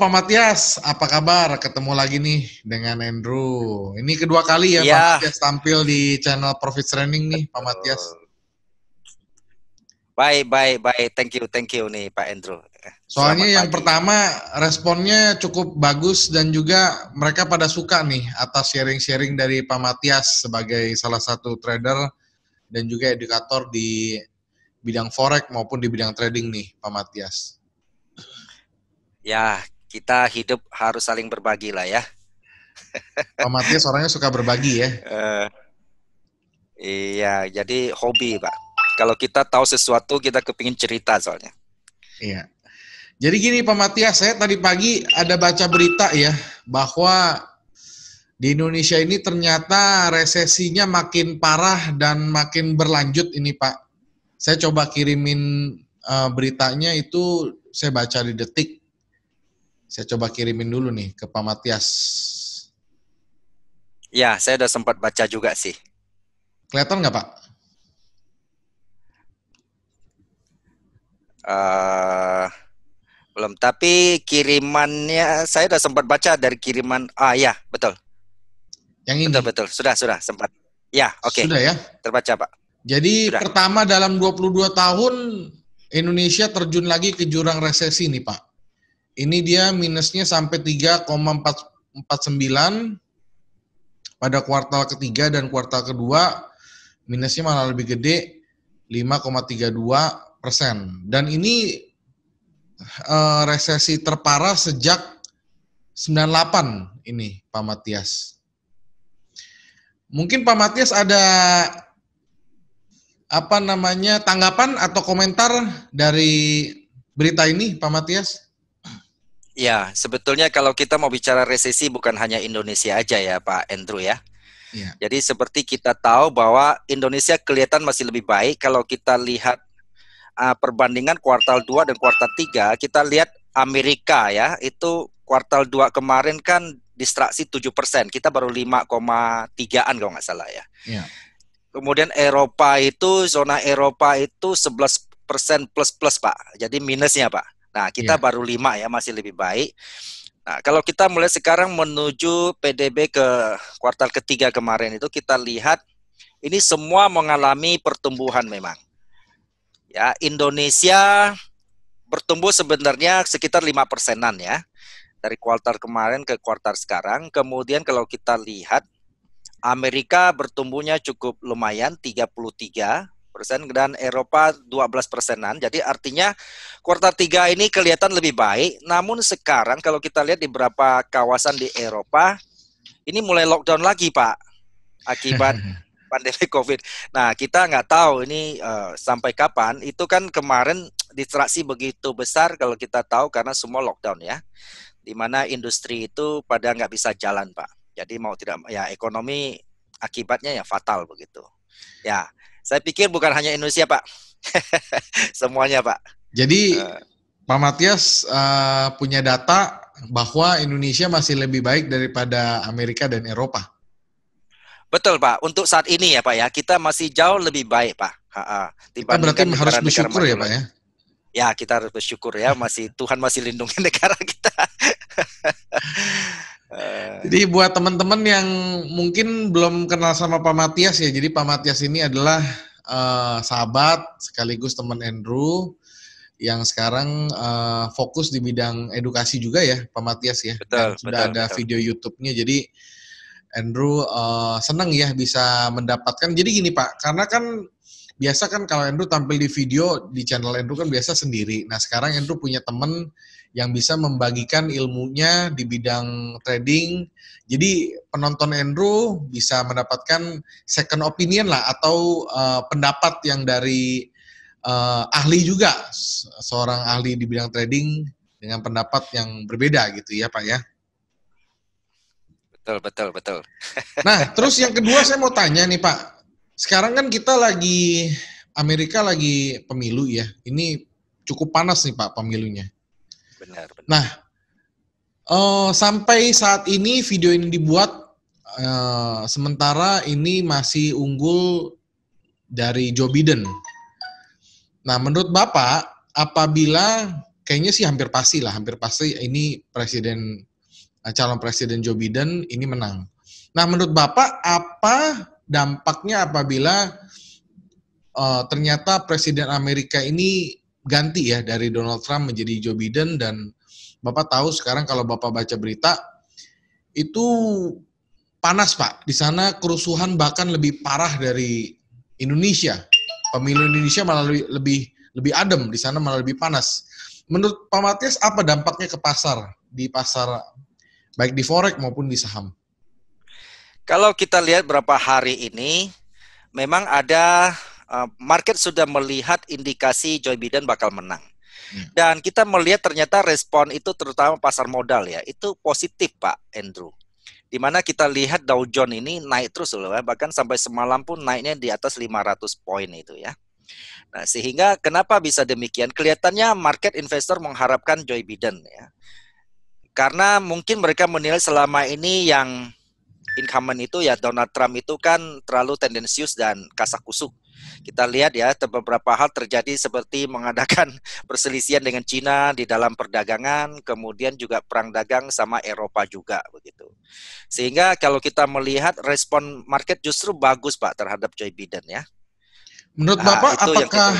Pak Matias, apa kabar? Ketemu lagi nih dengan Andrew. Ini kedua kali ya Pak Iya, Matias tampil di channel Profit Training nih, Pak Matias. betul. Baik, baik, baik. Thank you nih Pak Andrew. Soalnya Selamat yang pagi. pertama responnya cukup bagus dan juga mereka pada suka nih atas sharing-sharing dari Pak Matias sebagai salah satu trader dan juga edukator di bidang forex maupun di bidang trading nih, Pak Matias. Ya, kita hidup harus saling berbagi lah ya. Pak Matias orangnya suka berbagi ya. Eh, iya, jadi hobi Pak. Kalau kita tahu sesuatu, kita kepingin cerita soalnya. Iya. Jadi gini Pak Matias, saya tadi pagi ada baca berita ya bahwa di Indonesia ini ternyata resesinya makin parah dan makin berlanjut ini Pak. Saya coba kirimin beritanya itu saya baca di Detik. Saya coba kirimin dulu nih ke Pak Matias. Ya, saya udah sempat baca juga sih. Kelihatan nggak Pak? Eh, belum, tapi kirimannya saya udah sempat baca dari kiriman. Ah ya, betul, Yang ini. betul, betul. Sudah sempat. Ya, oke. Sudah ya. Terbaca Pak. Jadi Sudah. pertama dalam 22 tahun Indonesia terjun lagi ke jurang resesi nih Pak. Ini dia minusnya sampai 3,449 pada kuartal ketiga dan kuartal kedua minusnya malah lebih gede 5,32%. Dan ini resesi terparah sejak 98 ini Pak Matias. Mungkin Pak Matias ada tanggapan atau komentar dari berita ini Pak Matias? Ya, sebetulnya kalau kita mau bicara resesi bukan hanya Indonesia aja ya Pak Andrew ya. Iya. Jadi seperti kita tahu bahwa Indonesia kelihatan masih lebih baik kalau kita lihat perbandingan kuartal 2 dan kuartal 3, kita lihat Amerika ya, itu kuartal 2 kemarin kan distraksi 7%, kita baru 5,3-an kalau nggak salah ya. Iya. Kemudian zona Eropa itu 11% plus Pak, jadi minusnya Pak. Nah, kita Iya. baru 5 ya, masih lebih baik. Nah, kalau kita mulai sekarang menuju PDB ke kuartal ketiga kemarin itu kita lihat ini semua mengalami pertumbuhan memang. Ya, Indonesia bertumbuh sebenarnya sekitar 5%-an ya. Dari kuartal kemarin ke kuartal sekarang. Kemudian kalau kita lihat Amerika bertumbuhnya cukup lumayan 33% dan Eropa 12%-an. Jadi artinya kuartal 3 ini kelihatan lebih baik. Namun sekarang kalau kita lihat di beberapa kawasan di Eropa ini mulai lockdown lagi Pak akibat pandemi COVID. Nah kita nggak tahu ini sampai kapan. Itu kan kemarin distraksi begitu besar kalau kita tahu karena semua lockdown ya. Di mana industri itu pada nggak bisa jalan Pak. Jadi mau tidak ya ekonomi akibatnya ya fatal begitu. Ya, saya pikir bukan hanya Indonesia Pak, semuanya Pak. Jadi Pak Matias punya data bahwa Indonesia masih lebih baik daripada Amerika dan Eropa. Betul Pak, untuk saat ini ya Pak ya, kita masih jauh lebih baik Pak. Kita berarti Dibandingkan harus negara-negara bersyukur maju ya Pak lain. ya. Ya kita harus bersyukur ya, Tuhan masih lindungi negara kita. Jadi buat teman-teman yang mungkin belum kenal sama Pak Matias ya, jadi Pak Matias ini adalah sahabat sekaligus teman Andrew yang sekarang fokus di bidang edukasi juga ya Pak Matias ya, dan Betul, sudah betul, ada betul. video YouTube-nya. Jadi Andrew senang ya bisa mendapatkan. Jadi gini Pak, karena kan biasa kan kalau Andrew tampil di video di channel Andrew kan biasa sendiri. Nah sekarang Andrew punya teman yang bisa membagikan ilmunya di bidang trading. Jadi penonton Andrew bisa mendapatkan second opinion lah atau pendapat yang dari ahli juga, seorang ahli di bidang trading dengan pendapat yang berbeda gitu ya Pak ya. Betul, betul, betul. Nah, terus yang kedua saya mau tanya nih Pak. Sekarang kan kita lagi, Amerika lagi pemilu ya. Ini cukup panas nih Pak pemilunya. Benar, benar. Nah, sampai saat ini video ini dibuat, sementara ini masih unggul dari Joe Biden. Nah, menurut Bapak, apabila kayaknya sih hampir pasti ini calon presiden Joe Biden ini menang. Nah, menurut Bapak apa dampaknya apabila ternyata presiden Amerika ini ganti ya dari Donald Trump menjadi Joe Biden, dan Bapak tahu sekarang kalau Bapak baca berita itu panas Pak. Di sana kerusuhan bahkan lebih parah dari Indonesia. Pemilu Indonesia malah lebih adem, di sana malah lebih panas. Menurut Pak Matias apa dampaknya ke pasar, di pasar baik di forex maupun di saham? Kalau kita lihat beberapa hari ini, memang ada market sudah melihat indikasi Joe Biden bakal menang. Dan kita melihat ternyata respon itu terutama pasar modal ya, itu positif Pak Andrew. Di mana kita lihat Dow Jones ini naik terus loh, bahkan sampai semalam pun naiknya di atas 500 poin itu ya. Nah, sehingga kenapa bisa demikian? Kelihatannya market investor mengharapkan Joe Biden ya. Karena mungkin mereka menilai selama ini yang incumbent itu ya Donald Trump itu kan terlalu tendensius dan kasakusuk. Kita lihat ya beberapa hal terjadi seperti mengadakan perselisihan dengan Cina di dalam perdagangan, kemudian juga perang dagang sama Eropa juga begitu. Sehingga kalau kita melihat respon market justru bagus Pak terhadap Joe Biden ya. Menurut Bapak, Itu apakah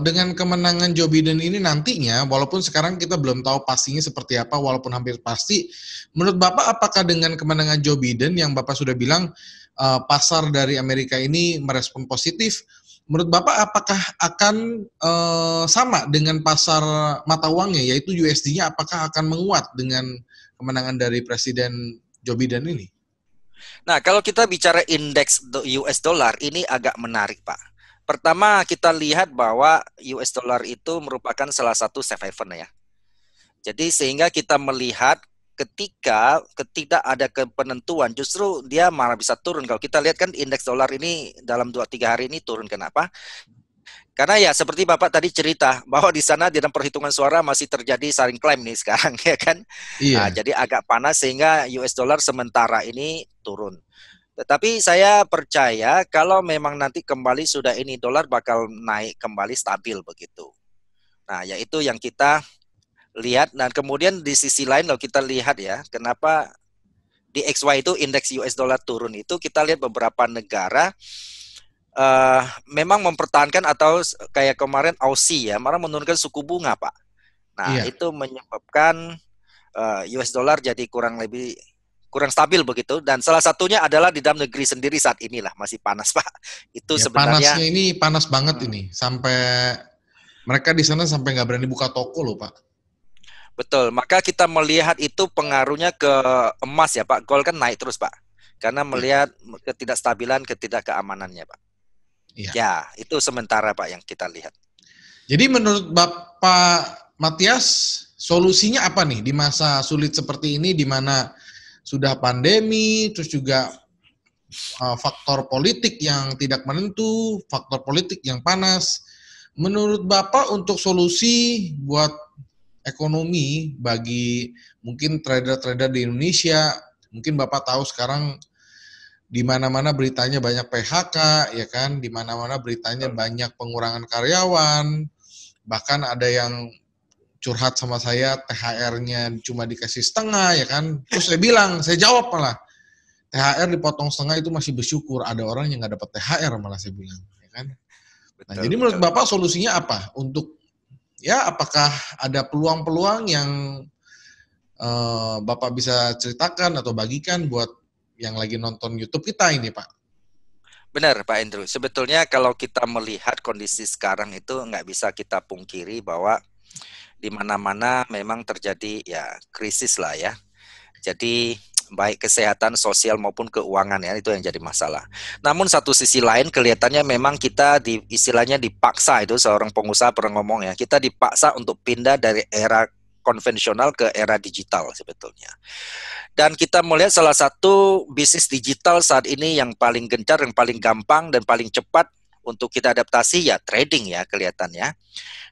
dengan kemenangan Joe Biden ini nantinya, walaupun sekarang kita belum tahu pastinya seperti apa, walaupun hampir pasti, menurut Bapak apakah dengan kemenangan Joe Biden yang Bapak sudah bilang pasar dari Amerika ini merespon positif, menurut Bapak apakah akan sama dengan pasar mata uangnya, yaitu USD-nya, apakah akan menguat dengan kemenangan dari Presiden Joe Biden ini? Nah, kalau kita bicara indeks US dollar ini agak menarik, Pak. Pertama, kita lihat bahwa US dollar itu merupakan salah satu safe haven ya. Jadi sehingga kita melihat ketika tidak ada penentuan, justru dia malah bisa turun. Kalau kita lihat kan indeks dolar ini dalam 2-3 hari ini turun. Kenapa? Karena ya seperti Bapak tadi cerita bahwa di sana di dalam perhitungan suara masih terjadi saling klaim nih sekarang ya kan. Nah, Iya. jadi agak panas sehingga US dollar sementara ini turun. Tetapi saya percaya kalau memang nanti kembali sudah ini dolar bakal naik kembali stabil begitu. Nah, yaitu yang kita lihat. Dan kemudian di sisi lain kalau kita lihat ya, kenapa di XY itu indeks US dollar turun itu kita lihat beberapa negara memang mempertahankan atau kayak kemarin Aussie ya, malah menurunkan suku bunga Pak. Nah Iya. itu menyebabkan US dollar jadi kurang stabil begitu, dan salah satunya adalah di dalam negeri sendiri saat inilah masih panas Pak. Itu Ya, sebenarnya panasnya ini panas banget ini. Sampai mereka di sana sampai nggak berani buka toko loh, Pak. betul. Maka kita melihat itu pengaruhnya ke emas ya Pak. Gold kan naik terus Pak, karena Ya. melihat ketidakstabilan, ketidakkeamanannya Pak. Iya. Ya, itu sementara Pak yang kita lihat. Jadi menurut Bapak Matias, solusinya apa nih di masa sulit seperti ini, di mana sudah pandemi, terus juga faktor politik yang tidak menentu, faktor politik yang panas. Menurut Bapak untuk solusi buat ekonomi bagi mungkin trader-trader di Indonesia, mungkin Bapak tahu sekarang di mana-mana beritanya banyak PHK, ya kan? Di mana-mana beritanya banyak pengurangan karyawan, bahkan ada yang curhat sama saya THR-nya cuma dikasih setengah, ya kan? Terus saya jawab malah, THR dipotong setengah itu masih bersyukur, ada orang yang nggak dapat THR malah saya bilang, ya kan? Nah, Betul, jadi menurut betul. Bapak solusinya apa untuk ya apakah ada peluang-peluang yang Bapak bisa ceritakan atau bagikan buat yang lagi nonton YouTube kita ini, Pak? Benar Pak Andrew. Sebetulnya kalau kita melihat kondisi sekarang itu nggak bisa kita pungkiri bahwa di mana-mana memang terjadi ya krisis lah ya. Jadi baik kesehatan, sosial maupun keuangan ya itu yang jadi masalah. Namun satu sisi lain kelihatannya memang kita istilahnya dipaksa, itu seorang pengusaha pernah ngomong ya, kita dipaksa untuk pindah dari era konvensional ke era digital sebetulnya. Dan kita melihat salah satu bisnis digital saat ini yang paling gencar, yang paling gampang dan paling cepat untuk kita adaptasi ya trading ya kelihatannya.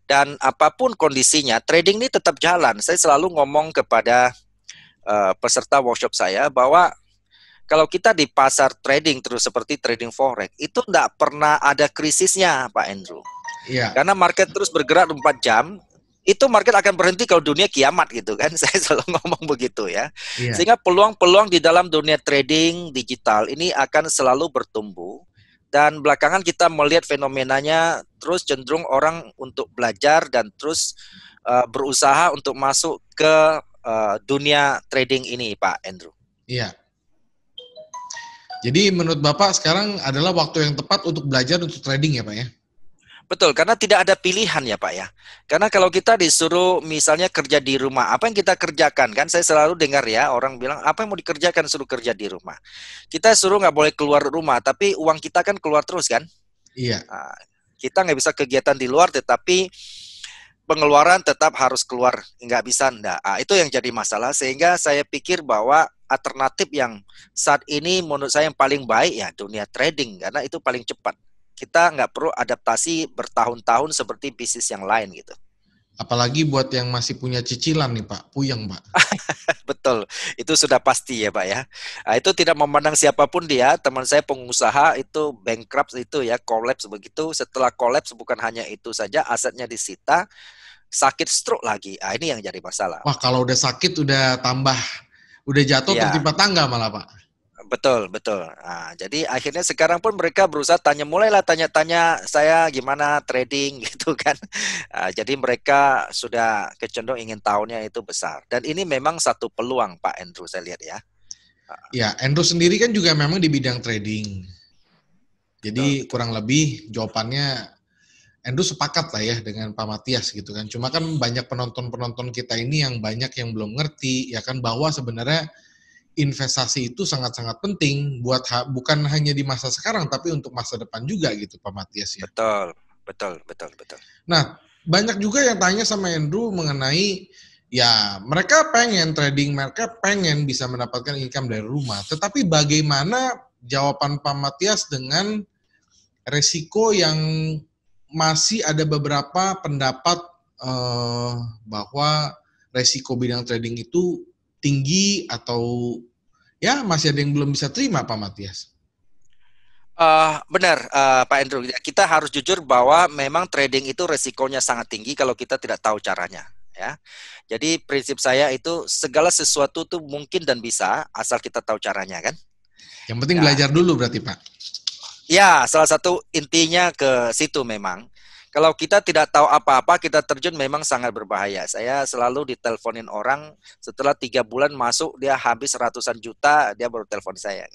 Dan apapun kondisinya, trading ini tetap jalan. Saya selalu ngomong kepada peserta workshop saya bahwa kalau kita di pasar trading terus seperti trading forex, itu tidak pernah ada krisisnya Pak Andrew. Iya. Karena market terus bergerak 24 jam, itu market akan berhenti kalau dunia kiamat gitu kan. Saya selalu ngomong begitu ya. Iya. Sehingga peluang-peluang di dalam dunia trading digital ini akan selalu bertumbuh. Dan belakangan kita melihat fenomenanya terus cenderung orang untuk belajar dan terus berusaha untuk masuk ke dunia trading ini, Pak Andrew. Iya. Jadi menurut Bapak sekarang adalah waktu yang tepat untuk belajar untuk trading ya Pak ya? Betul, karena tidak ada pilihan ya Pak ya. Karena kalau kita disuruh misalnya kerja di rumah, apa yang kita kerjakan kan? Saya selalu dengar ya orang bilang apa yang mau dikerjakan suruh kerja di rumah. Kita suruh nggak boleh keluar rumah, tapi uang kita kan keluar terus kan? Iya. Nah, kita nggak bisa kegiatan di luar, tetapi pengeluaran tetap harus keluar, nggak bisa enggak. Itu yang jadi masalah. Sehingga saya pikir bahwa alternatif yang saat ini menurut saya yang paling baik ya dunia trading, karena itu paling cepat. Kita nggak perlu adaptasi bertahun-tahun seperti bisnis yang lain gitu. Apalagi buat yang masih punya cicilan nih Pak, puyeng Pak. Betul, itu sudah pasti ya Pak ya. Nah, itu tidak memandang siapapun dia, teman saya pengusaha itu bankrupt itu ya, collapse begitu. Setelah collapse bukan hanya itu saja, asetnya disita, sakit stroke lagi. Ini yang jadi masalah. Wah kalau udah sakit udah tambah, udah jatuh Ya. tertimpa tangga malah Pak. Betul, betul. Nah, jadi akhirnya sekarang pun mereka berusaha mulailah tanya-tanya saya gimana trading gitu kan. Nah, jadi mereka sudah kecenderung ingin tahunya itu besar. Dan ini memang satu peluang Pak Andrew saya lihat ya. Ya, Andrew sendiri kan juga memang di bidang trading. Jadi Betul. kurang lebih jawabannya Andrew sepakat lah ya dengan Pak Matias gitu kan. Cuma kan banyak penonton-penonton kita ini yang banyak yang belum ngerti ya kan bahwa sebenarnya investasi itu sangat-sangat penting buat bukan hanya di masa sekarang tapi untuk masa depan juga gitu Pak Matias ya. Betul, betul, betul, betul. Nah, banyak juga yang tanya sama Andrew mengenai ya mereka pengen trading, mereka pengen bisa mendapatkan income dari rumah. Tetapi bagaimana jawaban Pak Matias dengan resiko yang masih ada beberapa pendapat bahwa resiko bidang trading itu tinggi atau ya masih ada yang belum bisa terima Pak Matias? Benar Pak Andrew, kita harus jujur bahwa memang trading itu resikonya sangat tinggi kalau kita tidak tahu caranya ya. Jadi prinsip saya itu segala sesuatu tuh mungkin dan bisa asal kita tahu caranya kan. Yang penting Ya, belajar dulu berarti Pak. ya salah satu intinya ke situ memang. Kalau kita tidak tahu apa-apa, kita terjun memang sangat berbahaya. Saya selalu diteleponin orang, setelah 3 bulan masuk, dia habis ratusan juta, dia baru telepon saya.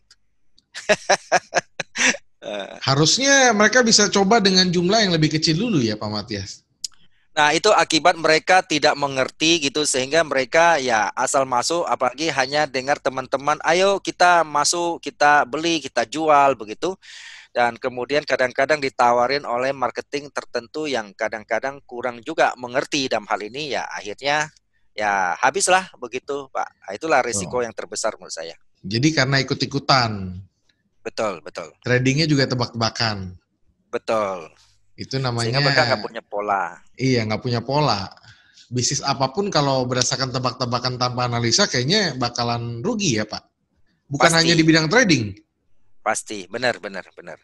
Harusnya mereka bisa coba dengan jumlah yang lebih kecil dulu ya Pak Matias. Nah itu akibat mereka tidak mengerti gitu, sehingga mereka ya asal masuk, apalagi hanya dengar teman-teman, ayo kita masuk, kita beli, kita jual, begitu. Dan kemudian kadang-kadang ditawarin oleh marketing tertentu yang kadang-kadang kurang juga mengerti dalam hal ini, ya akhirnya ya habislah begitu Pak. Itulah risiko Oh. yang terbesar menurut saya. Jadi karena ikut-ikutan. Betul, betul. Tradingnya juga tebak-tebakan. Betul. Itu Sehingga namanya, mereka nggak punya pola. iya nggak punya pola. Bisnis apapun kalau berdasarkan tebak-tebakan tanpa analisa kayaknya bakalan rugi ya Pak. Bukan hanya di Pasti, bidang trading. pasti. Benar, benar, benar.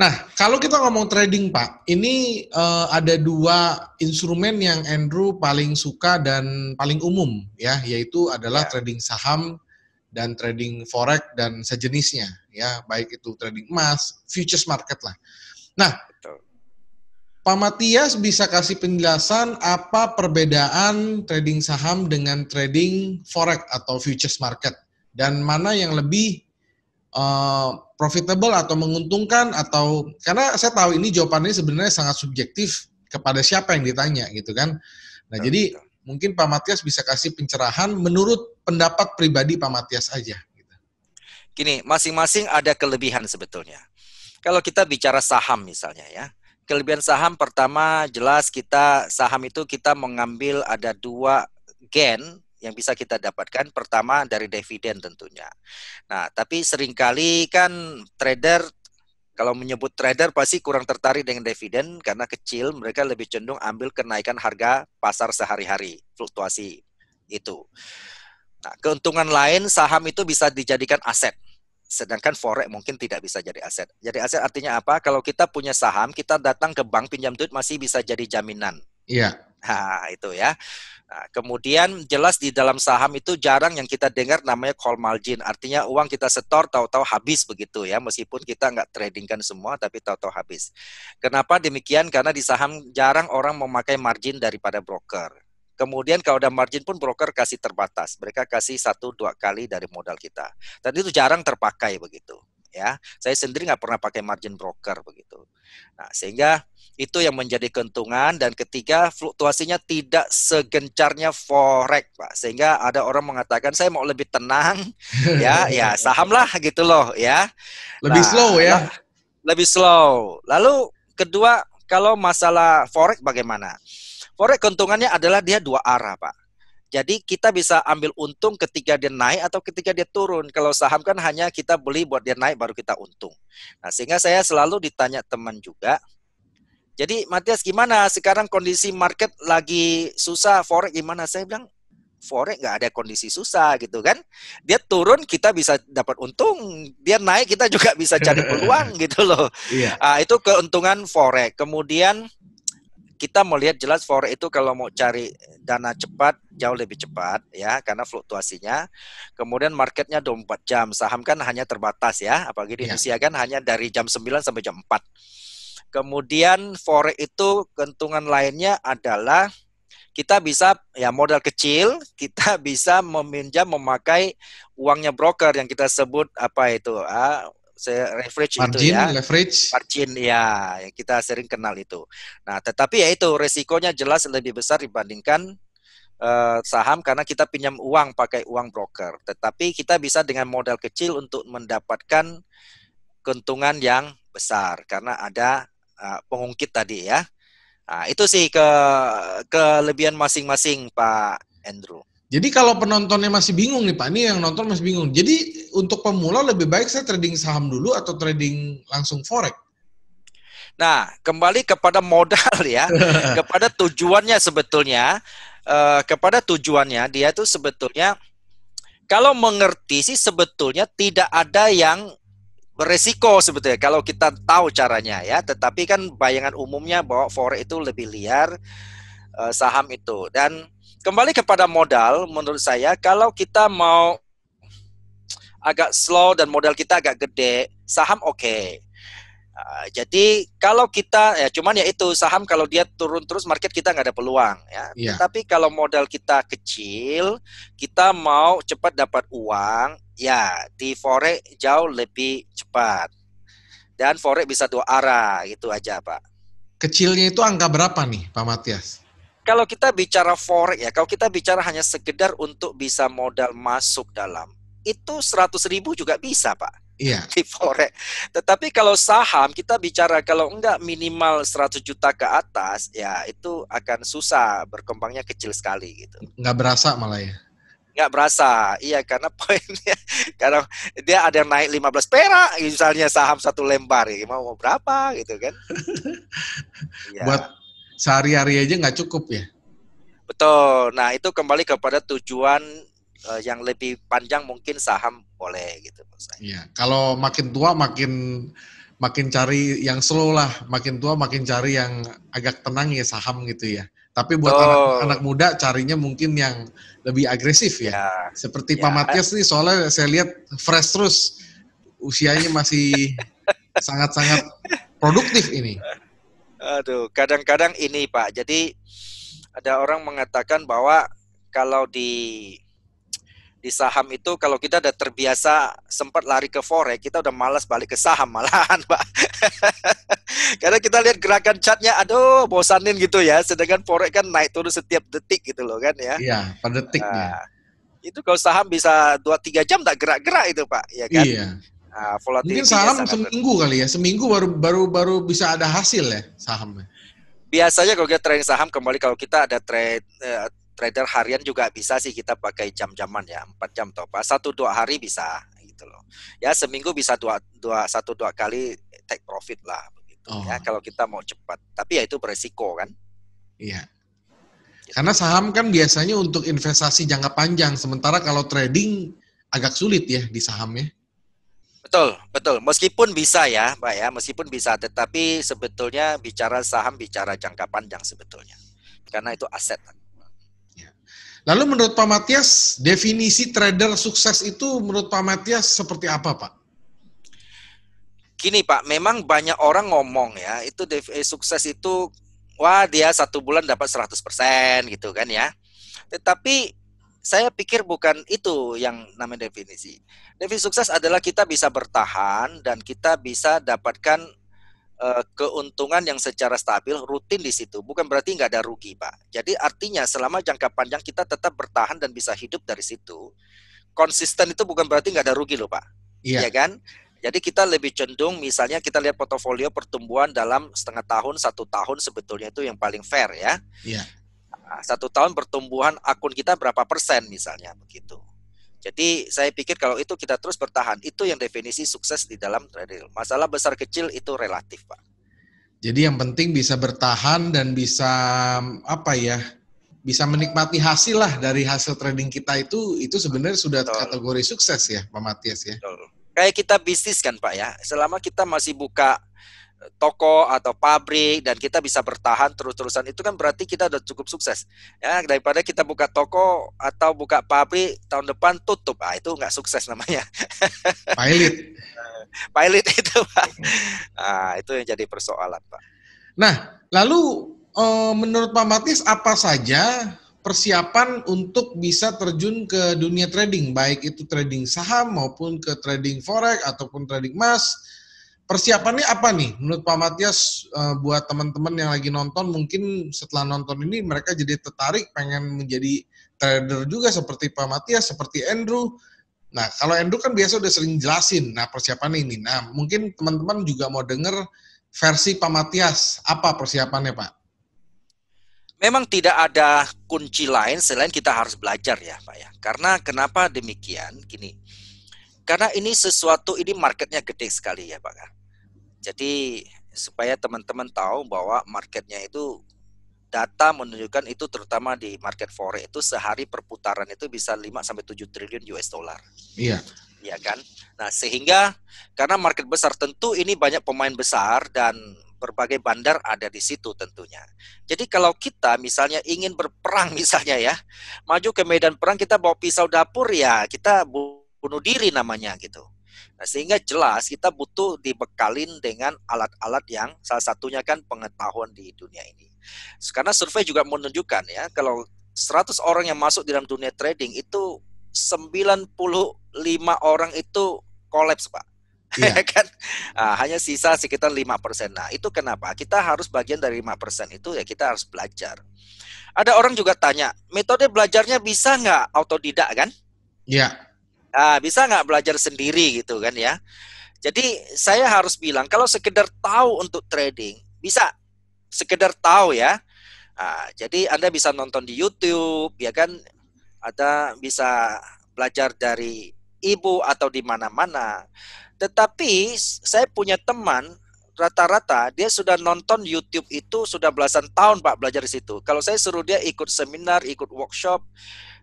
Nah, kalau kita ngomong trading, Pak, ini ada 2 instrumen yang Andrew paling suka dan paling umum, ya, yaitu adalah Ya, trading saham dan trading forex dan sejenisnya, ya, baik itu trading emas, futures market lah. Nah, betul. Pak Matias bisa kasih penjelasan apa perbedaan trading saham dengan trading forex atau futures market dan mana yang lebih profitable atau menguntungkan atau karena saya tahu ini jawabannya sebenarnya sangat subjektif kepada siapa yang ditanya gitu kan. Nah, Betul, jadi betul. mungkin Pak Matias bisa kasih pencerahan menurut pendapat pribadi Pak Matias aja gitu. Gini, masing-masing ada kelebihan sebetulnya. Kalau kita bicara saham misalnya ya, kelebihan saham pertama jelas saham itu kita mengambil ada 2 gain yang bisa kita dapatkan. Pertama dari dividen tentunya. Nah, tapi seringkali kan trader, kalau menyebut trader pasti kurang tertarik dengan dividen karena kecil, mereka lebih cenderung ambil kenaikan harga pasar sehari-hari, fluktuasi itu. Nah, keuntungan lain saham itu bisa dijadikan aset. Sedangkan forex mungkin tidak bisa jadi aset. Jadi aset artinya apa? Kalau kita punya saham, kita datang ke bank pinjam duit masih bisa jadi jaminan. Iya. Nah, itu ya. Nah, kemudian jelas di dalam saham itu jarang yang kita dengar namanya call margin. Artinya uang kita setor tahu-tahu habis begitu ya. Meskipun kita nggak tradingkan semua tapi tahu-tahu habis. Kenapa demikian? Karena di saham jarang orang memakai margin daripada broker. Kemudian kalau ada margin pun broker kasih terbatas. Mereka kasih 1-2 kali dari modal kita. Dan itu jarang terpakai begitu. Ya, saya sendiri nggak pernah pakai margin broker begitu. Nah, sehingga itu yang menjadi keuntungan. Dan ketiga, fluktuasinya tidak segencarnya forex, Pak. Sehingga ada orang mengatakan saya mau lebih tenang, ya, ya saham lah gitu loh, ya. Lebih slow Nah, ya. lebih slow. Lalu kedua, kalau masalah forex bagaimana? Forex keuntungannya adalah dia dua arah, Pak. Jadi kita bisa ambil untung ketika dia naik atau ketika dia turun. Kalau saham kan hanya kita beli buat dia naik baru kita untung. Nah, sehingga saya selalu ditanya teman juga, jadi Matias gimana sekarang kondisi market lagi susah, forex gimana? Saya bilang forex nggak ada kondisi susah gitu kan. Dia turun kita bisa dapat untung, dia naik kita juga bisa cari peluang gitu loh. Iya. Itu keuntungan forex. Kemudian kita melihat jelas forex itu kalau mau cari dana cepat jauh lebih cepat ya karena fluktuasinya. Kemudian marketnya 24 jam. Saham kan hanya terbatas ya, apalagi di Iya. Indonesia kan hanya dari jam 9 sampai jam 4. Kemudian forex itu keuntungan lainnya adalah kita bisa ya modal kecil, kita bisa meminjam memakai uangnya broker yang kita sebut apa itu leverage itu Margin, ya. leverage. Margin ya, yang kita sering kenal itu. Nah, tetapi ya itu resikonya jelas lebih besar dibandingkan saham karena kita pinjam uang pakai uang broker. Tetapi kita bisa dengan modal kecil untuk mendapatkan keuntungan yang besar karena ada pengungkit tadi ya. Nah, itu sih kelebihan masing-masing Pak Andrew. Jadi kalau penontonnya masih bingung nih Pak, ini yang nonton masih bingung. Jadi untuk pemula lebih baik saya trading saham dulu atau trading langsung forex? Nah, kembali kepada modal ya, kepada tujuannya sebetulnya, kepada tujuannya dia itu sebetulnya kalau mengerti sih sebetulnya tidak ada yang beresiko sebetulnya kalau kita tahu caranya ya. Tetapi kan bayangan umumnya bahwa forex itu lebih liar, saham itu. Dan kembali kepada modal, menurut saya kalau kita mau agak slow dan modal kita agak gede, saham oke. Jadi kalau kita ya cuman ya itu saham kalau dia turun terus market kita nggak ada peluang ya. Iya. Tetapi kalau modal kita kecil, kita mau cepat dapat uang, ya di forex jauh lebih cepat. Dan forex bisa dua arah, itu aja Pak. Kecilnya itu angka berapa nih Pak Matias? Kalau kita bicara forex ya, kalau kita bicara hanya sekedar untuk bisa modal masuk dalam, itu 100.000 juga bisa Pak. Iya. Di forex. Tetapi kalau saham kita bicara kalau enggak minimal 100 juta ke atas, ya itu akan susah, berkembangnya kecil sekali gitu. Nggak berasa malah ya? Nggak berasa, iya karena poinnya, karena dia ada yang naik 15 perak, misalnya saham satu lembar, ya mau berapa gitu kan. Buat Iya, sehari-hari aja nggak cukup ya? betul. Nah itu kembali kepada tujuan yang lebih panjang mungkin saham boleh gitu menurut saya. Iya. Kalau makin tua makin cari yang slow lah, makin tua makin cari yang agak tenang ya saham gitu ya. Tapi buat anak-anak Betul, muda carinya mungkin yang lebih agresif ya. ya, Seperti Pak ya. Matias nih soalnya saya lihat fresh terus, usianya masih sangat-sangat produktif ini. Aduh, kadang-kadang ini Pak. Jadi ada orang mengatakan bahwa kalau di saham itu kalau kita udah terbiasa sempat lari ke forex, kita udah malas balik ke saham malahan, Pak. Karena kita lihat gerakan chartnya, aduh, bosanin gitu ya. Sedangkan forex kan naik turun setiap detik gitu loh kan ya. Iya, per detik dia. Nah, itu kalau saham bisa 2-3 jam tak gerak-gerak itu, Pak, ya kan? Iya. Nah, Mungkin volatility-nya saham sangat rendah. seminggu kali ya, seminggu baru bisa ada hasil ya sahamnya. Biasanya kalau kita trading saham kembali kalau kita ada trader harian juga bisa sih kita pakai jam-jaman ya 4 jam atau apa 1-2 hari bisa gitu loh ya seminggu bisa 1-2 kali take profit lah begitu ya Oh, kalau kita mau cepat tapi ya itu beresiko kan iya. gitu. Karena saham kan biasanya untuk investasi jangka panjang, sementara kalau trading agak sulit ya di saham ya. Betul betul meskipun bisa ya Pak ya meskipun bisa tetapi sebetulnya bicara saham bicara jangka panjang sebetulnya karena itu aset. Ya. Lalu menurut Pak Matias, definisi trader sukses itu menurut Pak Matias seperti apa, Pak? Gini Pak, memang banyak orang ngomong ya, itu sukses itu, wah dia 1 bulan dapat 100% gitu kan ya. Tetapi saya pikir bukan itu yang namanya definisi. Definisi sukses adalah kita bisa bertahan dan kita bisa dapatkan keuntungan yang secara stabil, rutin di situ. Bukan berarti nggak ada rugi, Pak. Jadi artinya selama jangka panjang kita tetap bertahan dan bisa hidup dari situ. Konsisten itu bukan berarti nggak ada rugi loh, Pak. Iya Iya. kan? Jadi kita lebih cenderung, misalnya kita lihat portofolio pertumbuhan dalam setengah tahun, 1 tahun sebetulnya itu yang paling fair ya. Iya. 1 tahun pertumbuhan akun kita berapa persen misalnya begitu. Jadi saya pikir kalau itu kita terus bertahan, itu yang definisi sukses di dalam trading. Masalah besar kecil itu relatif, Pak. Jadi yang penting bisa bertahan dan bisa apa ya? Bisa menikmati hasil lah dari hasil trading kita itu sebenarnya sudah Betul. kategori sukses ya, Pak Matias ya. Betul. Kayak kita bisnis kan Pak ya, selama kita masih buka toko atau pabrik dan kita bisa bertahan terus-terusan, itu kan berarti kita udah cukup sukses ya, daripada kita buka toko atau buka pabrik tahun depan tutup, itu nggak sukses namanya. Pilot. Pilot itu Pak. Itu yang jadi persoalan Pak. Nah, lalu menurut Pak Matias apa saja persiapan untuk bisa terjun ke dunia trading, baik itu trading saham maupun ke trading forex ataupun trading emas. Persiapannya apa nih menurut Pak Matias buat teman-teman yang lagi nonton, mungkin setelah nonton ini mereka jadi tertarik pengen menjadi trader juga seperti Pak Matias, seperti Andrew. Nah, kalau Andrew kan biasa udah sering jelasin, nah persiapannya ini. Nah, mungkin teman-teman juga mau denger versi Pak Matias, apa persiapannya Pak? Memang tidak ada kunci lain selain kita harus belajar ya Pak ya. Karena kenapa demikian? Gini, karena ini sesuatu, ini marketnya gede sekali ya Pak. Jadi supaya teman-teman tahu bahwa marketnya itu, data menunjukkan itu terutama di market forex itu sehari perputaran itu bisa 5-7 triliun US dollar. Iya. Iya kan? Nah, sehingga karena market besar tentu ini banyak pemain besar dan berbagai bandar ada di situ tentunya. Jadi kalau kita misalnya ingin berperang misalnya ya, maju ke medan perang kita bawa pisau dapur ya, kita bunuh diri namanya gitu. Nah, sehingga jelas kita butuh dibekalin dengan alat-alat yang salah satunya kan pengetahuan di dunia ini. Karena survei juga menunjukkan ya, kalau 100 orang yang masuk dalam dunia trading itu 95 orang itu kolaps Pak. Iya. Kan? Hanya sisa sekitar 5%. Nah, itu kenapa? Kita harus bagian dari 5% itu ya, kita harus belajar. Ada orang juga tanya, metode belajarnya bisa nggak autodidak kan? Iya. Bisa nggak belajar sendiri gitu kan ya? Jadi saya harus bilang, kalau sekedar tahu untuk trading, bisa. Sekedar tahu ya. Jadi Anda bisa nonton di YouTube, ya kan? Ada bisa belajar dari ibu atau di mana-mana. Tetapi saya punya teman, rata-rata dia sudah nonton YouTube itu sudah belasan tahun Pak belajar di situ. Kalau saya suruh dia ikut seminar, ikut workshop,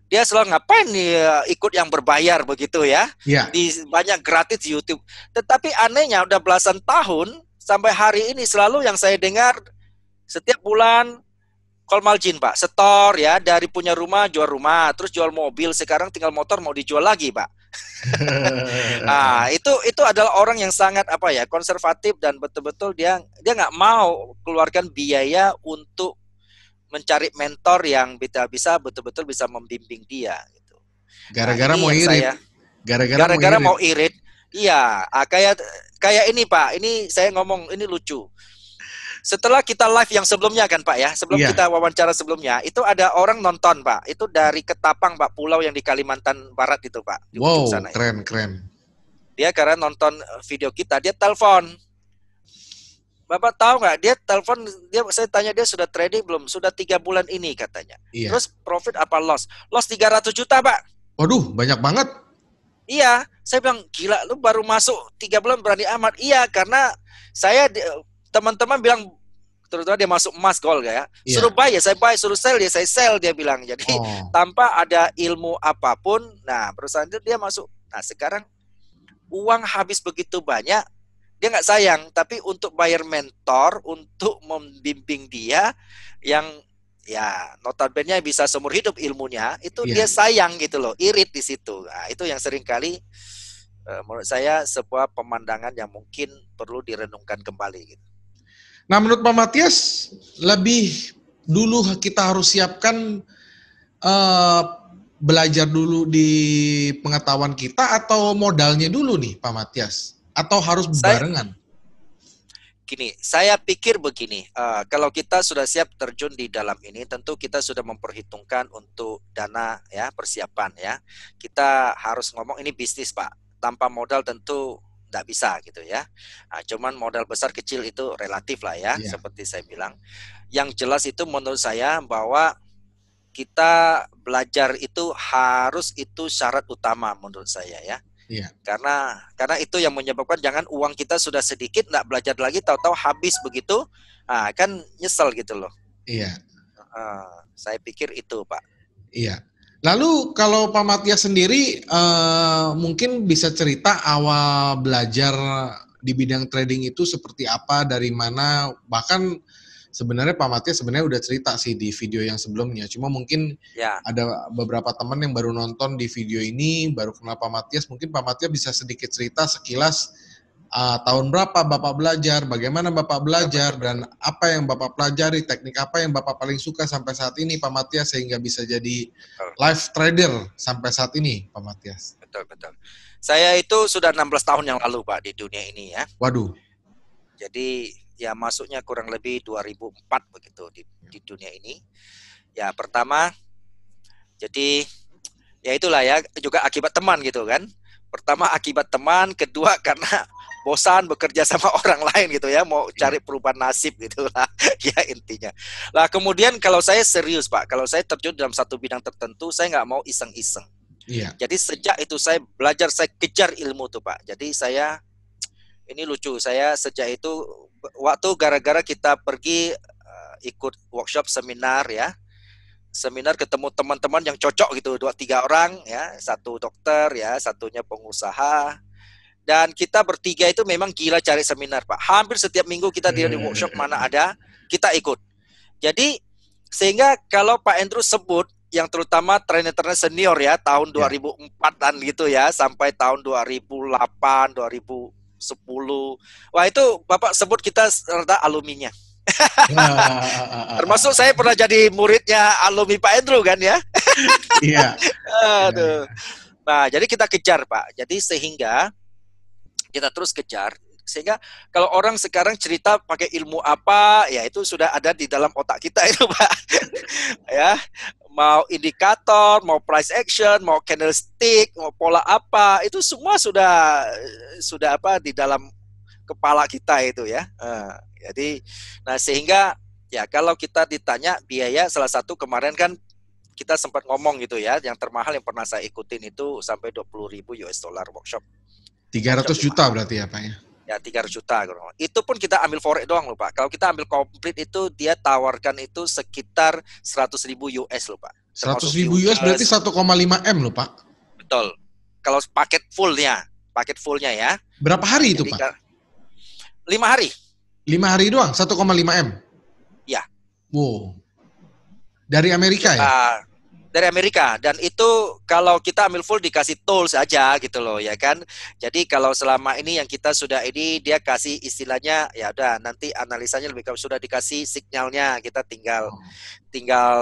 dia selalu ngapain nih ikut yang berbayar begitu ya. Iya. Di banyak gratis di YouTube. Tetapi anehnya udah belasan tahun sampai hari ini selalu yang saya dengar setiap bulan call margin Pak, setor ya, dari punya rumah jual rumah, terus jual mobil, sekarang tinggal motor mau dijual lagi Pak. Itu adalah orang yang sangat konservatif dan betul-betul dia nggak mau keluarkan biaya untuk mencari mentor yang bisa betul-betul bisa membimbing dia gitu. Gara-gara mau irit. Gara-gara mau irit. Iya, kayak ini Pak, ini saya ngomong ini lucu. Setelah kita live yang sebelumnya kan Pak ya, sebelum kita wawancara sebelumnya, itu ada orang nonton Pak, itu dari Ketapang Pak, pulau yang di Kalimantan Barat itu Pak. Wow, keren. Dia karena nonton video kita, dia telepon. Bapak tahu nggak, dia telepon, saya tanya dia sudah trading belum? Sudah 3 bulan ini katanya. Iya. Terus profit apa loss? Loss 300 juta Pak. Waduh, banyak banget. Iya, saya bilang gila, lu baru masuk 3 bulan berani amat. Iya, karena saya teman-teman bilang, terutama dia masuk emas gold ya, suruh buy ya saya buy, suruh sell ya saya sell, dia bilang. Jadi tanpa ada ilmu apapun, nah perusahaan itu dia masuk. Nah sekarang uang habis begitu banyak, dia nggak sayang, tapi untuk bayar mentor, untuk membimbing dia yang ya notabene bisa seumur hidup ilmunya, itu Iya. dia sayang gitu loh, irit di situ. Nah, itu yang sering kali menurut saya sebuah pemandangan yang mungkin perlu direnungkan kembali gitu. Nah, menurut Pak Matias, lebih dulu kita harus siapkan belajar dulu di pengetahuan kita atau modalnya dulu nih, Pak Matias? Atau harus Saya barengan? Gini, saya pikir begini, kalau kita sudah siap terjun di dalam ini, tentu kita sudah memperhitungkan untuk dana ya, persiapan ya. Kita harus ngomong ini bisnis Pak, tanpa modal tentu nggak bisa gitu ya. Nah, cuman modal besar kecil itu relatif lah ya, Iya, seperti saya bilang. Yang jelas itu menurut saya bahwa kita belajar itu harus itu syarat utama menurut saya ya. iya, Karena itu yang menyebabkan jangan uang kita sudah sedikit nggak belajar lagi tahu-tahu habis begitu, nah, kan nyesel gitu loh. iya, Saya pikir itu Pak. iya. Lalu kalau Pak Matias sendiri mungkin bisa cerita awal belajar di bidang trading itu seperti apa, dari mana, bahkan sebenarnya Pak Matias sebenarnya udah cerita sih di video yang sebelumnya. Cuma mungkin Ya, ada beberapa teman yang baru nonton di video ini, baru kenal Pak Matias. Mungkin Pak Matias bisa sedikit cerita sekilas tahun berapa Bapak belajar, bagaimana Bapak belajar, dan apa yang Bapak pelajari, teknik apa yang Bapak paling suka sampai saat ini, Pak Matias, sehingga bisa jadi betul, live trader sampai saat ini, Pak Matias. betul, betul. Saya itu sudah 16 tahun yang lalu Pak di dunia ini ya. Waduh, Jadi ya masuknya kurang lebih 2004 begitu di dunia ini. Ya pertama, jadi ya itulah ya juga akibat teman gitu kan. Pertama akibat teman, kedua karena bosan bekerja sama orang lain gitu ya, mau iya, cari perubahan nasib gitu lah ya intinya. Lah kemudian kalau saya serius Pak, kalau saya terjun dalam satu bidang tertentu, saya nggak mau iseng-iseng. iya, Jadi sejak itu saya belajar, saya kejar ilmu tuh Pak. Jadi saya, ini lucu, saya sejak itu waktu gara-gara kita pergi ikut workshop seminar ya, seminar ketemu teman-teman yang cocok gitu, 2-3 orang ya, satu dokter ya, satunya pengusaha, dan kita bertiga itu memang gila cari seminar Pak. Hampir setiap minggu kita di workshop mana ada, kita ikut. Jadi sehingga kalau Pak Andrew sebut yang terutama trainer-trainer senior ya, tahun iya. 2004-an gitu ya, sampai tahun 2008, 2010. Wah itu Bapak sebut kita rata alumninya. Termasuk saya pernah jadi muridnya alumni Pak Andrew kan ya. Iya, iya, iya. Aduh. Nah, jadi kita kejar Pak. Jadi sehingga kita terus kejar. Sehingga kalau orang sekarang cerita pakai ilmu apa, ya itu sudah ada di dalam otak kita itu Pak. Ya, mau indikator, mau price action, mau candlestick, mau pola apa, itu semua sudah apa di dalam kepala kita itu ya. Jadi, nah sehingga ya kalau kita ditanya biaya, salah satu kemarin kan kita sempat ngomong gitu ya, yang termahal yang pernah saya ikutin itu sampai 20.000 US dollar workshop. 300 5 juta hari. berarti ya Pak ya? Ya 300 juta. Itu pun kita ambil forex doang loh Pak. Kalau kita ambil komplit itu dia tawarkan itu sekitar 100.000 US loh Pak. 100 Termasuk ribu US berarti futures, 1,5 M loh Pak. betul. Kalau paket fullnya ya. Berapa Nah, hari itu jadi Pak? 5 hari. 5 hari doang, 1,5 M? Ya. Wow. Dari Amerika ya? Dari Amerika, dan itu kalau kita ambil full dikasih tools aja gitu loh ya kan. Jadi kalau selama ini yang kita sudah ini dia kasih istilahnya ya udah nanti analisanya lebih kalau sudah dikasih signalnya kita tinggal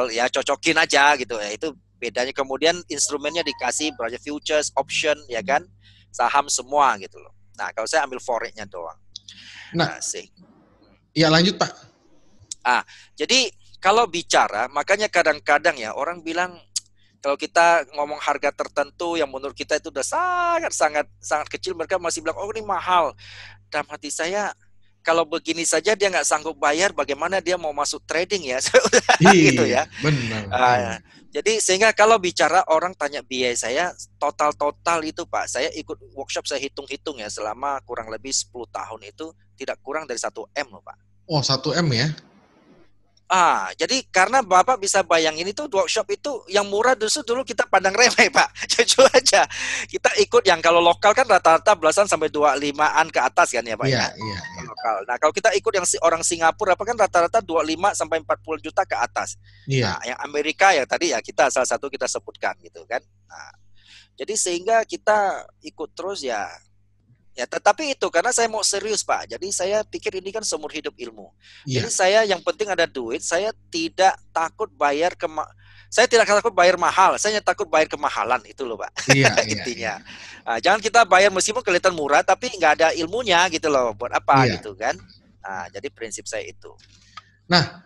ya cocokin aja gitu ya, itu bedanya. Kemudian instrumennya dikasih banyak futures, option ya kan, saham semua gitu loh. Nah kalau saya ambil forexnya doang. Nah, Sih. ya lanjut Pak. Jadi kalau bicara, makanya kadang-kadang ya orang bilang kalau kita ngomong harga tertentu yang menurut kita itu udah sangat kecil, mereka masih bilang oh ini mahal. Dalam hati saya, kalau begini saja dia nggak sanggup bayar, bagaimana dia mau masuk trading ya? Gitu Iya, ya. benar. Jadi sehingga kalau bicara orang tanya biaya saya total itu Pak, saya ikut workshop saya hitung-hitung ya selama kurang lebih 10 tahun itu tidak kurang dari 1 M loh Pak. Oh, 1 M ya? Jadi karena Bapak bisa bayangin itu workshop itu yang murah dulu kita pandang remeh Pak. Jujur aja. Kita ikut yang kalau lokal kan rata-rata belasan sampai 25-an ke atas kan ya Pak Iya, ya. iya, iya. akal. Nah, kalau kita ikut yang orang Singapura apa kan rata-rata 25 sampai 40 juta ke atas. Iya. Nah, yang Amerika ya tadi ya kita salah satu kita sebutkan gitu kan. Nah, jadi sehingga kita ikut terus ya. Ya, tetapi itu karena saya mau serius, Pak. Jadi saya pikir ini kan seumur hidup ilmu. Iya. Jadi saya yang penting ada duit, saya tidak takut bayar saya tidak takut bayar mahal, saya hanya takut bayar kemahalan itu loh, Pak. Iya, iya, Intinya. iya. Nah, jangan kita bayar meskipun kelihatan murah tapi nggak ada ilmunya gitu loh. Buat apa Iya. gitu kan? Nah, jadi prinsip saya itu. Nah,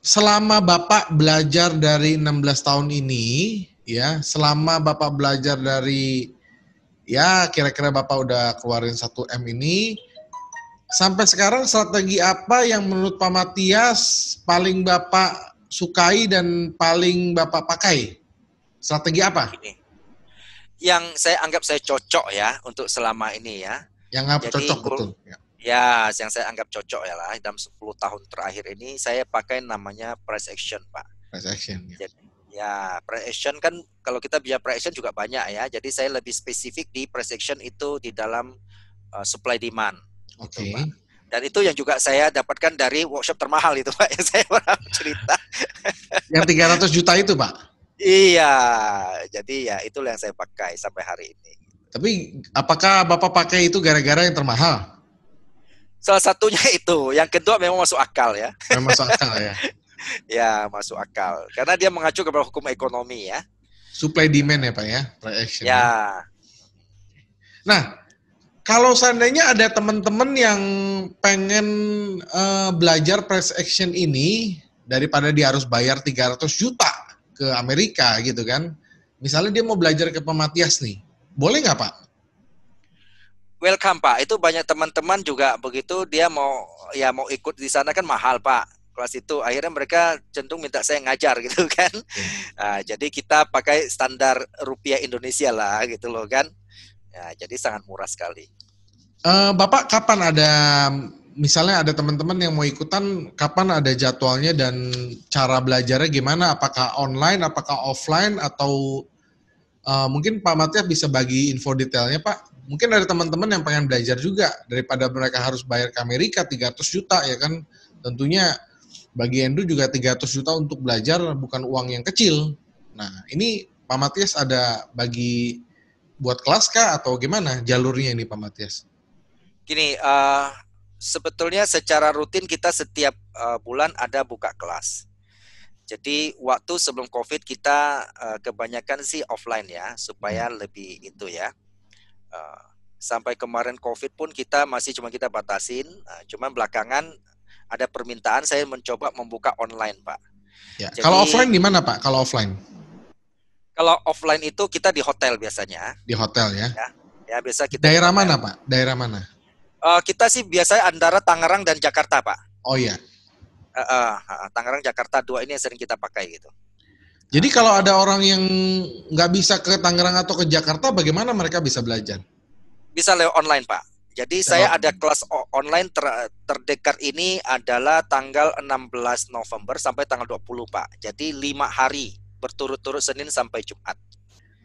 selama Bapak belajar dari 16 tahun ini, ya, selama Bapak belajar dari, ya kira-kira Bapak udah keluarin 1M ini, sampai sekarang strategi apa yang menurut Pak Matias paling Bapak sukai dan paling Bapak pakai? Strategi apa? Ini. Yang saya anggap saya cocok ya untuk selama ini ya. Yang nggak Jadi cocok, betul. Ya, yang saya anggap cocok ya lah dalam 10 tahun terakhir ini saya pakai namanya price action, Pak. Price action. Ya. Jadi, ya, price action kan kalau kita bicara price action juga banyak ya. Jadi saya lebih spesifik di price action itu di dalam supply demand. Oke. Gitu, Pak. Dan itu yang juga saya dapatkan dari workshop termahal itu, Pak, yang saya pernah cerita. Yang 300 juta itu, Pak? Iya, jadi ya itulah yang saya pakai sampai hari ini. Tapi apakah Bapak pakai itu gara-gara yang termahal? Salah satunya itu. Yang kedua memang masuk akal ya. Memang masuk akal ya? Ya, masuk akal. Karena dia mengacu kepada hukum ekonomi ya. Supply demand ya Pak ya? Price action. Ya. Nah, kalau seandainya ada teman-teman yang pengen belajar price action ini, daripada dia harus bayar 300 juta ke Amerika gitu kan. Misalnya dia mau belajar ke Pak Matias nih, boleh nggak Pak? Welcome Pak, itu banyak teman-teman juga begitu dia mau ikut di sana kan mahal Pak. Kelas itu akhirnya mereka cenderung minta saya ngajar gitu kan. Nah, jadi kita pakai standar rupiah Indonesia lah gitu loh kan. Ya, jadi sangat murah sekali. Bapak kapan ada, misalnya ada teman-teman yang mau ikutan, kapan ada jadwalnya dan cara belajarnya gimana? Apakah online, apakah offline, atau mungkin Pak Matias bisa bagi info detailnya Pak? Mungkin ada teman-teman yang pengen belajar juga, daripada mereka harus bayar ke Amerika 300 juta ya kan, tentunya bagi Andrew juga 300 juta untuk belajar bukan uang yang kecil. Nah ini Pak Matias ada bagi buat kelas kah atau gimana jalurnya ini Pak Matias? Gini, sebetulnya secara rutin kita setiap bulan ada buka kelas. Jadi waktu sebelum COVID kita kebanyakan sih offline ya, supaya lebih itu ya. Sampai kemarin COVID pun kita masih kita batasin, cuman belakangan ada permintaan saya mencoba membuka online Pak. Ya. Jadi, kalau offline di mana Pak? Kalau offline? Kalau offline itu kita di hotel biasanya. Di hotel ya? Ya biasa kita. Daerah mana Pak? Daerah mana? Kita sih biasanya antara Tangerang dan Jakarta Pak. Oh iya. Tangerang, Jakarta, dua ini yang sering kita pakai gitu. Jadi kalau ada orang yang nggak bisa ke Tangerang atau ke Jakarta, bagaimana mereka bisa belajar? Bisa lewat online Pak. Jadi saya ada kelas online terdekat ini adalah tanggal 16 November sampai tanggal 20 Pak. Jadi 5 hari berturut-turut Senin sampai Jumat.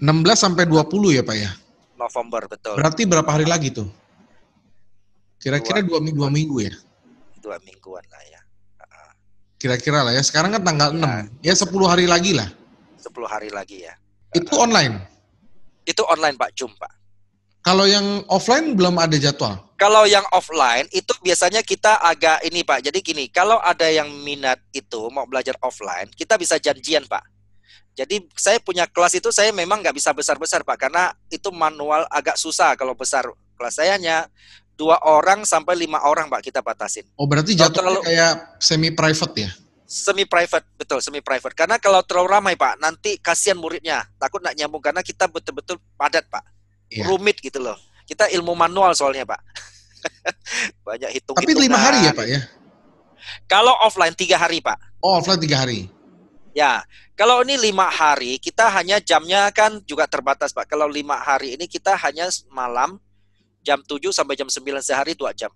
16 sampai 20 ya Pak ya? November betul. Berarti berapa hari lagi tuh? Kira-kira 2 minggu ya? 2 mingguan lah ya. Kira-kira lah ya. Sekarang kan tanggal 6. Ya 10 hari lagi lah. 10 hari lagi ya. Itu online? Itu online Pak, Zoom Pak. Kalau yang offline belum ada jadwal? Kalau yang offline itu biasanya kita agak ini Pak. Jadi gini, kalau ada yang minat itu mau belajar offline, kita bisa janjian Pak. Jadi saya punya kelas itu saya memang nggak bisa besar-besar Pak, karena itu manual agak susah kalau besar. Kelas saya hanya 2 orang sampai 5 orang Pak kita batasin. Oh berarti jadwalnya kayak semi private ya? Semi private, betul semi private. Karena kalau terlalu ramai Pak, nanti kasihan muridnya, takut nggak nyambung karena kita betul-betul padat Pak. Iya. Rumit gitu loh. Kita ilmu manual soalnya Pak. Banyak hitung-hitungan. Tapi 5 hari ya Pak ya? Kalau offline 3 hari Pak. Oh offline 3 hari? Ya, kalau ini 5 hari, kita hanya jamnya kan juga terbatas Pak. Kalau 5 hari ini kita hanya malam, jam 7 sampai jam 9 sehari 2 jam.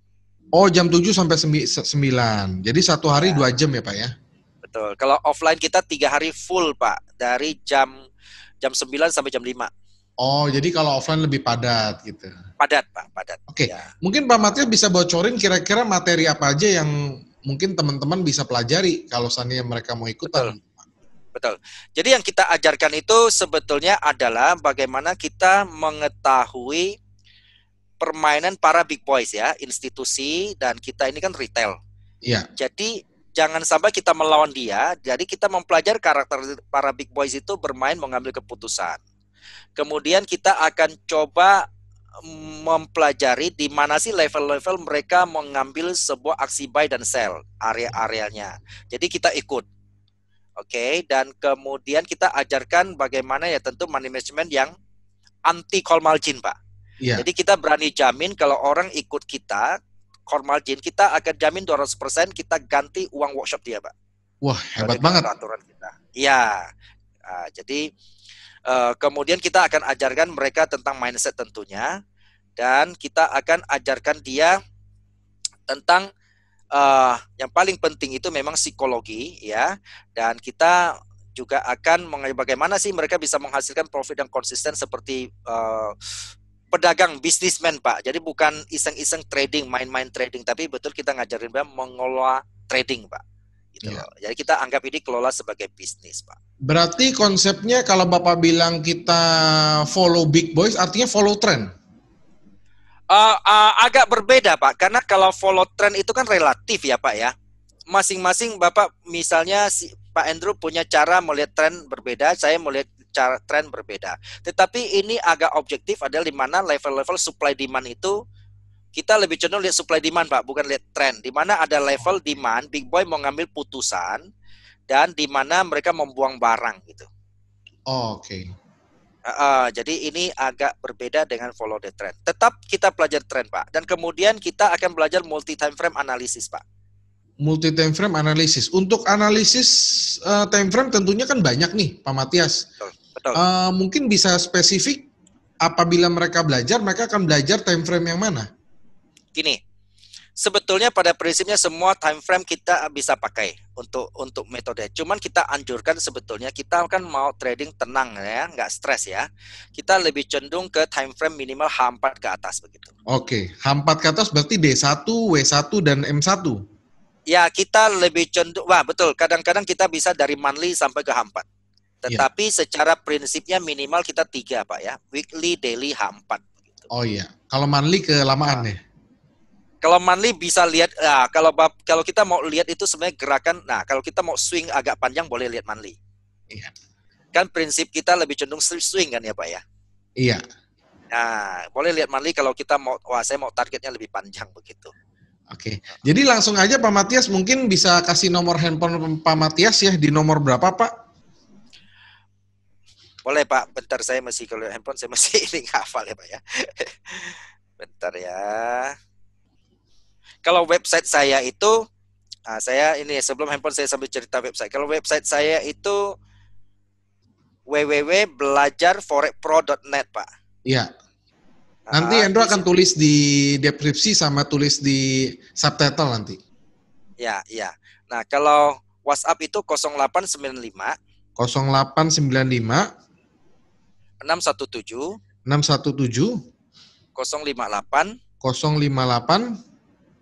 Oh jam 7 sampai 9. Jadi 1 hari 2 jam ya Pak ya? Betul. Kalau offline kita 3 hari full Pak. Dari jam 9 sampai jam 5. Oh, jadi kalau offline lebih padat gitu. Padat, Pak, padat. Oke, Ya. mungkin Pak Matias bisa bocorin kira-kira materi apa aja yang mungkin teman-teman bisa pelajari kalau seandainya mereka mau ikutan. Betul, betul. Jadi yang kita ajarkan itu sebetulnya adalah bagaimana kita mengetahui permainan para big boys ya, institusi, dan kita ini kan retail. Iya, Jadi jangan sampai kita melawan dia. Jadi kita mempelajari karakter para big boys itu bermain mengambil keputusan. Kemudian kita akan coba mempelajari di mana sih level-level mereka mengambil sebuah aksi buy dan sell area-areanya. Jadi kita ikut. Oke, dan kemudian kita ajarkan bagaimana ya tentu money management yang anti call margin, Pak. iya. Jadi kita berani jamin kalau orang ikut kita, call margin, kita akan jamin 200% kita ganti uang workshop dia, Pak. Wah, hebat Dengan banget. peraturan kita. Iya. Jadi kemudian kita akan ajarkan mereka tentang mindset tentunya, dan kita akan ajarkan dia tentang yang paling penting itu memang psikologi ya, dan kita juga akan bagaimana sih mereka bisa menghasilkan profit yang konsisten seperti pedagang bisnismen, Pak. Jadi bukan iseng-iseng trading, main-main trading, tapi betul kita ngajarin dia mengelola trading, Pak. Gitu Iya. loh. Jadi kita anggap ini kelola sebagai bisnis, Pak. Berarti konsepnya kalau Bapak bilang kita follow big boys, artinya follow trend. Agak berbeda, Pak, karena kalau follow trend itu kan relatif ya, Pak ya. Masing-masing Bapak misalnya Pak Andrew punya cara melihat tren berbeda, saya melihat cara tren berbeda. Tetapi ini agak objektif adalah di mana level-level supply demand itu kita lebih cenderung lihat supply demand, Pak, bukan lihat tren. Di mana ada level demand, big boy mau ngambil putusan dan di mana mereka membuang barang gitu. Oh, oke. Jadi ini agak berbeda dengan follow the trend. Tetap kita belajar tren, Pak. Dan kemudian kita akan belajar multi time frame analysis, Pak. Multi time frame analisis. Untuk analisis time frame tentunya kan banyak nih, Pak Matias. Betul, betul. Mungkin bisa spesifik apabila mereka belajar, mereka akan belajar time frame yang mana? Gini, sebetulnya pada prinsipnya semua time frame kita bisa pakai untuk metode. Cuman kita anjurkan sebetulnya kita kan mau trading tenang ya, nggak stres ya. Kita lebih cenderung ke time frame minimal H4 ke atas begitu. Oke, H4 ke atas berarti D1, W1, dan M1. Ya, kita lebih cenderung, wah betul, kadang-kadang kita bisa dari monthly sampai ke H4. Tetapi secara prinsipnya minimal kita 3, Pak ya. Weekly, daily, H4. Begitu. Oh iya, kalau monthly kelamaan ya? Kalau monthly bisa lihat, nah, kalau kita mau lihat itu sebenarnya gerakan, nah kalau kita mau swing agak panjang boleh lihat monthly. Iya. Kan prinsip kita lebih cenderung swing kan ya, Pak ya? Iya. Nah, boleh lihat monthly kalau kita mau, saya mau targetnya lebih panjang begitu. Oke, jadi langsung aja Pak Matias mungkin bisa kasih nomor handphone Pak Matias ya, di nomor berapa Pak? Boleh Pak, bentar saya masih, kalau handphone saya masih ini hafal ya Pak ya. Bentar ya. Kalau website saya itu, saya ini sebelum handphone saya sambil cerita website. Kalau website saya itu www.belajarforexpro.net Pak. Iya. Nanti Andrew akan tulis di deskripsi sama tulis di subtitle nanti. Ya, ya. Nah, kalau WhatsApp itu 0895 0895 617 617 058 058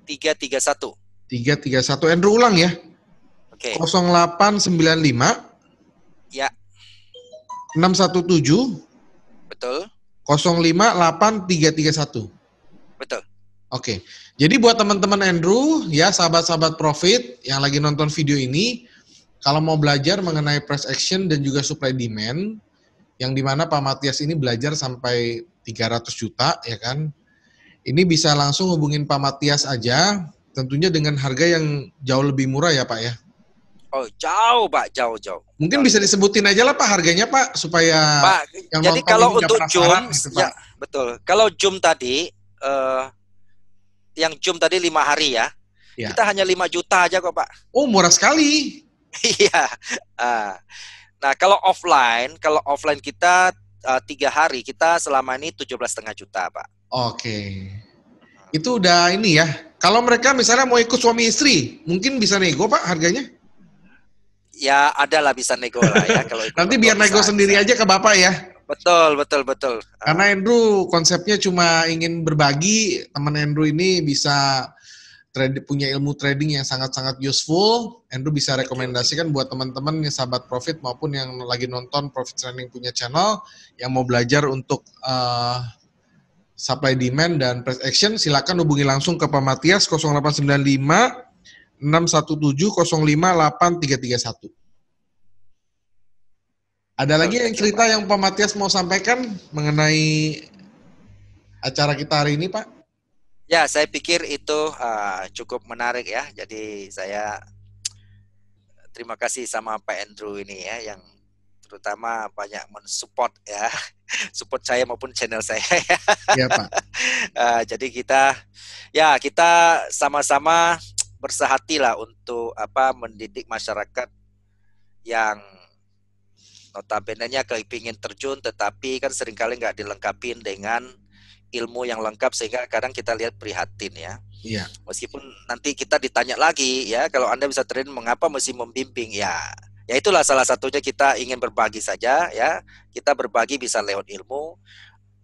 331. 331. Andrew ulang ya. Oke. 0895 Ya. 617 Betul. 058331. Betul. Oke. Jadi buat teman-teman Andrew, ya sahabat-sahabat profit yang lagi nonton video ini, kalau mau belajar mengenai price action dan juga supply demand, yang dimana Pak Matias ini belajar sampai 300 juta, ya kan? Ini bisa langsung hubungin Pak Matias aja, tentunya dengan harga yang jauh lebih murah ya Pak ya. Oh, jauh Pak, jauh. Mungkin bisa disebutin aja lah Pak harganya Pak, supaya Pak, yang jadi nonton kalau ini nggak untuk penasaran Zoom, gitu, Pak. ya betul. Kalau Zoom tadi, yang Zoom tadi 5 hari ya, Ya. kita hanya 5 juta aja kok Pak. Oh, murah sekali. Iya. Nah, kalau offline kita 3 hari, kita selama ini 17,5 juta Pak. Oke. Itu udah ini ya. Kalau mereka misalnya mau ikut suami istri, mungkin bisa nego Pak harganya? Ya, adalah bisa nego lah ya. Kalau Nanti biar nego sendiri aja ke Bapak ya. Betul, betul, betul. Karena Andrew konsepnya cuma ingin berbagi, teman Andrew ini bisa punya ilmu trading yang sangat-sangat useful. Andrew bisa Thank you. rekomendasikan buat teman-teman yang sahabat profit maupun yang lagi nonton Profit Training punya channel yang mau belajar untuk supply demand dan price action, silakan hubungi langsung ke Pak Matias 0895 617 058 331. Ada lagi yang cerita yang Pak Matias mau sampaikan mengenai acara kita hari ini, Pak? Ya, saya pikir itu cukup menarik ya. Jadi saya terima kasih sama Pak Andrew ini ya, yang terutama banyak mensupport ya, support saya maupun channel saya. Iya, Pak. Jadi kita sama-sama bersehati lah untuk mendidik masyarakat yang notabene-nya kepingin terjun, tetapi kan seringkali nggak dilengkapi dengan ilmu yang lengkap, sehingga kadang kita lihat prihatin ya. Iya. Meskipun nanti kita ditanya lagi ya, kalau Anda bisa train mengapa mesti membimbing ya. Ya itulah salah satunya, kita ingin berbagi saja ya. Kita berbagi bisa lewat ilmu.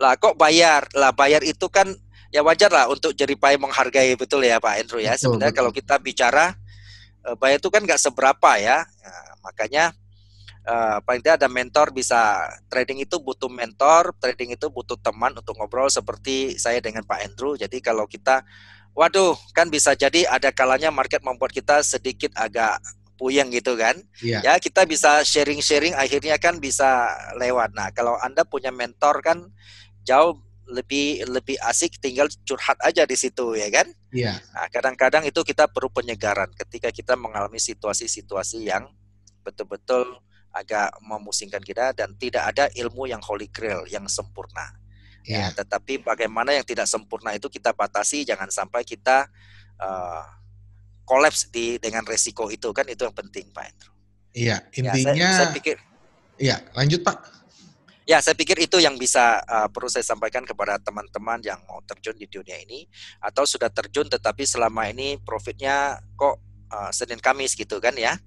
Lah kok bayar? Lah bayar itu kan ya wajar lah untuk jeripaya menghargai, betul ya Pak Andrew ya. Betul, Sebenarnya betul. kalau kita bicara bayar itu kan nggak seberapa ya. Nah, makanya paling tidak ada mentor. Bisa trading itu butuh mentor, trading itu butuh teman untuk ngobrol seperti saya dengan Pak Andrew. Jadi kalau kita, waduh, kan bisa jadi ada kalanya market membuat kita sedikit agak puyeng gitu kan. Iya. Ya kita bisa sharing-sharing, akhirnya kan bisa lewat. Nah kalau Anda punya mentor kan jauh lebih asik, tinggal curhat aja di situ ya kan. Iya. Nah, kadang-kadang itu kita perlu penyegaran ketika kita mengalami situasi-situasi yang betul-betul agak memusingkan kita, dan tidak ada ilmu yang holy grail yang sempurna. Ya, Iya. tetapi bagaimana yang tidak sempurna itu kita batasi, jangan sampai kita kolaps dengan resiko itu kan, itu yang penting Pak Andrew. Iya, Ya, intinya saya pikir. Iya, lanjut Pak. Ya, saya pikir itu yang bisa perlu saya sampaikan kepada teman-teman yang mau terjun di dunia ini, atau sudah terjun tetapi selama ini profitnya kok Senin Kamis gitu kan ya.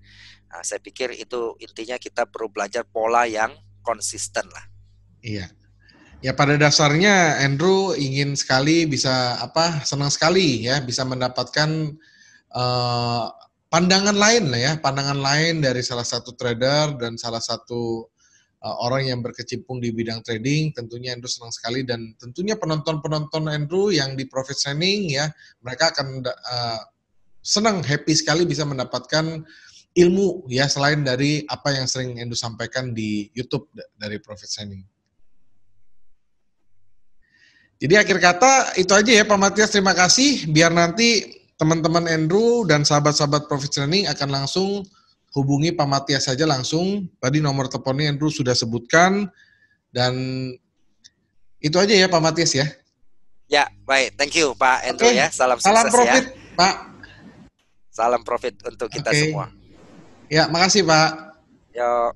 Nah, saya pikir itu intinya, kita perlu belajar pola yang konsisten lah. Iya. Ya pada dasarnya Andrew ingin sekali bisa senang sekali ya bisa mendapatkan pandangan lain lah ya, pandangan lain dari salah satu trader dan salah satu orang yang berkecimpung di bidang trading. Tentunya Andrew senang sekali, dan tentunya penonton-penonton Andrew yang di Profit Training ya, mereka akan senang, happy sekali bisa mendapatkan ilmu ya, selain dari apa yang sering Andrew sampaikan di YouTube dari Profit Training. Jadi akhir kata itu aja ya Pak Matias, terima kasih. Biar nanti teman-teman Andrew dan sahabat-sahabat Profit Training akan langsung hubungi Pak Matias saja langsung. Tadi nomor teleponnya Andrew sudah sebutkan, dan itu aja ya Pak Matias ya. Ya, baik. Thank you Pak Andrew ya. Salam Salam sukses profit, ya. Pak. Salam profit untuk kita semua. Ya, makasih Pak. Yo.